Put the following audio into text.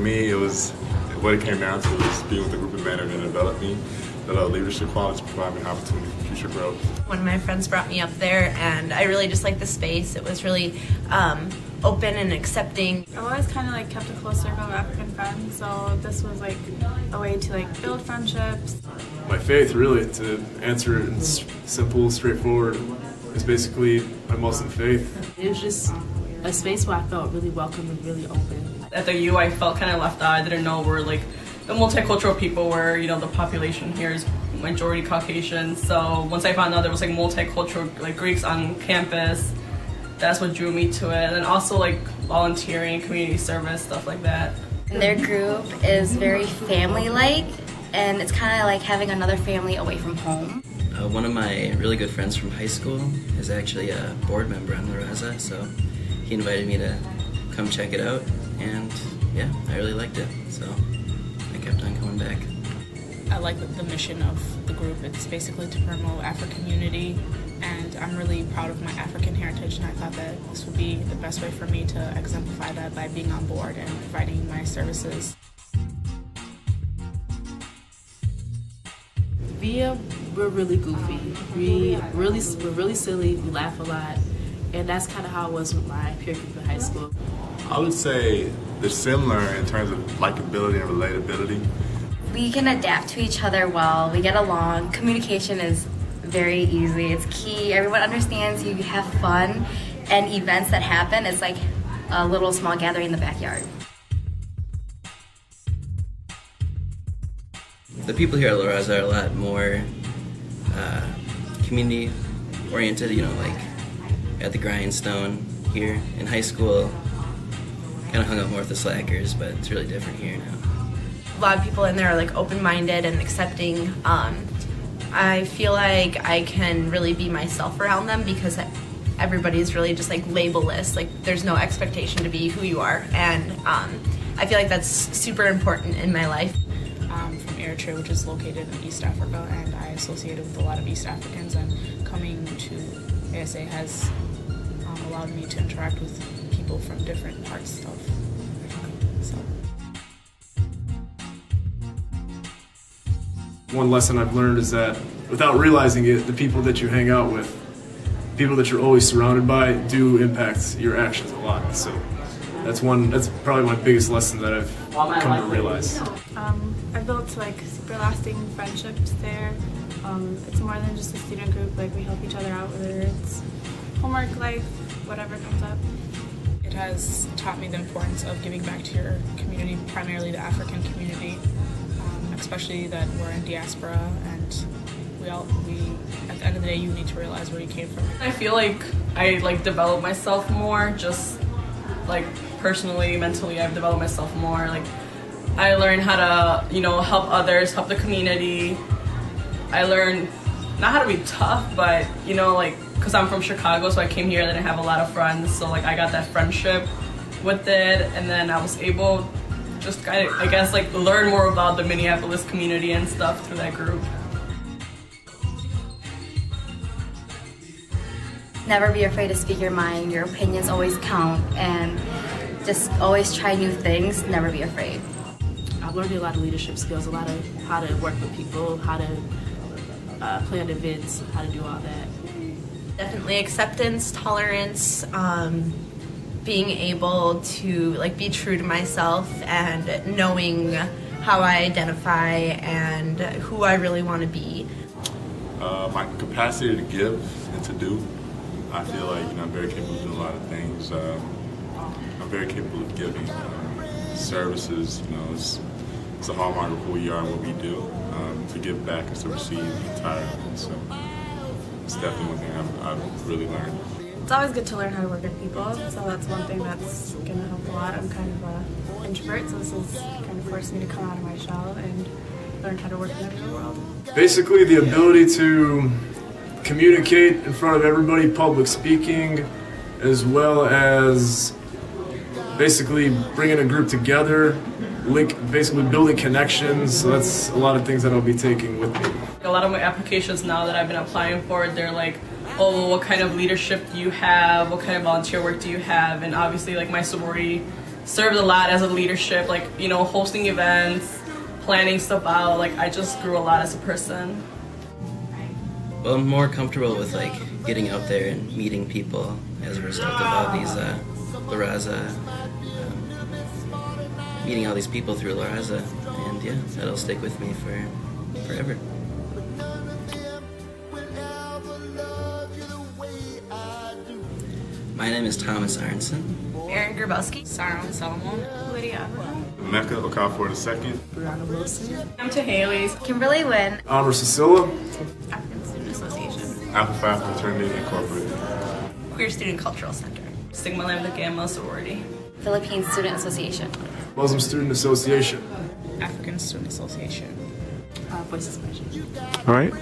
me, what it came down to was being with a group of men that are going to develop me, develop leadership qualities, provide me an opportunity for future growth. One of my friends brought me up there, and I really just liked the space. It was really open and accepting. I've always kind of kept a close circle of African friends, so this was a way to build friendships. My faith, really, to answer it in simple, straightforward, is basically my Muslim faith. It was just a space where I felt really welcome and really open. At the U, I felt kind of left out. I didn't know we're the multicultural people where, the population here is majority Caucasian. So once I found out there was multicultural Greeks on campus, that's what drew me to it. And then also volunteering, community service, stuff like that. Their group is very family-like, and it's kind of like having another family away from home. One of my really good friends from high school is actually a board member on La Raza, so he invited me to come check it out, and yeah, I really liked it, so I kept on coming back. I like the mission of the group. It's basically to promote African unity, and I'm really proud of my African heritage, and I thought that this would be the best way for me to exemplify that by being on board and providing my services. We're really goofy. We're really silly. We laugh a lot, and that's kind of how it was with my peer group in high school. I would say they're similar in terms of likability and relatability. We can adapt to each other well. We get along. Communication is very easy. It's key. Everyone understands you have fun, and events that happen is like a little small gathering in the backyard. The people here at La Raza are a lot more community oriented, at the grindstone here. In high school, kind of hung out more with the slackers, but it's really different here now. A lot of people in there are open-minded and accepting. I feel like I can really be myself around them because everybody's really just labelless. There's no expectation to be who you are, and I feel like that's super important in my life. I'm from Eritrea, which is located in East Africa, and I associated with a lot of East Africans, and coming to ASA has allowed me to interact with people from different parts of Africa. So. One lesson I've learned is that without realizing it, the people that you hang out with, people that you're always surrounded by, do impact your actions a lot. So that's probably my biggest lesson that I've come to realize. I built super lasting friendships there. It's more than just a student group. We help each other out, whether it's homework, life, whatever comes up. It has taught me the importance of giving back to your community, primarily the African community, especially that we're in diaspora, and we at the end of the day, you need to realize where you came from. I feel I developed myself more, just personally, mentally, I've developed myself more. I learned how to, help others, help the community. I learned not how to be tough, but, because I'm from Chicago, so I came here, I didn't have a lot of friends, so I got that friendship with it, and then I was able just I guess learn more about the Minneapolis community and stuff through that group. Never be afraid to speak your mind. Your opinions always count, and just always try new things. Never be afraid. I've learned a lot of leadership skills, a lot of how to work with people, how to plan events, how to do all that. Definitely acceptance, tolerance, being able to be true to myself, and knowing how I identify and who I really want to be. My capacity to give and to do. I feel I'm very capable of doing a lot of things. I'm very capable of giving services. It's a hallmark of who we are and what we do. To give back is to receive entirely. So it's definitely one thing I've really learned. It's always good to learn how to work with people, so that's one thing that's going to help a lot. I'm kind of an introvert, so this has kind of forced me to come out of my shell and learn how to work in the real world. Basically, the ability to communicate in front of everybody, public speaking, as well as basically bringing a group together, basically building connections. So that's a lot of things that I'll be taking with me. A lot of my applications now that I've been applying for, they're oh, well, what kind of leadership do you have? What kind of volunteer work do you have? And obviously, my sorority served a lot as a leadership, like, you know, hosting events, planning stuff out. Like, I just grew a lot as a person. Well, I'm more comfortable with like getting out there and meeting people as a result of all these La Raza, meeting all these people through La Raza, and yeah, that'll stick with me for forever. My name is Thomas Arnson. Aaron Grabowski. Saron Solomon. Lydia. Mecca Okafor II. Brianna Wilson. I'm to Haley's. Kimberly Wynn. Amber Cecilia. African Student Association. Alpha Phi Fraternity Incorporated. Queer Student Cultural Center. Sigma Lambda Gamma sorority. Philippine Student Association. Muslim Student Association. African Student Association. Voices of Vision. All right.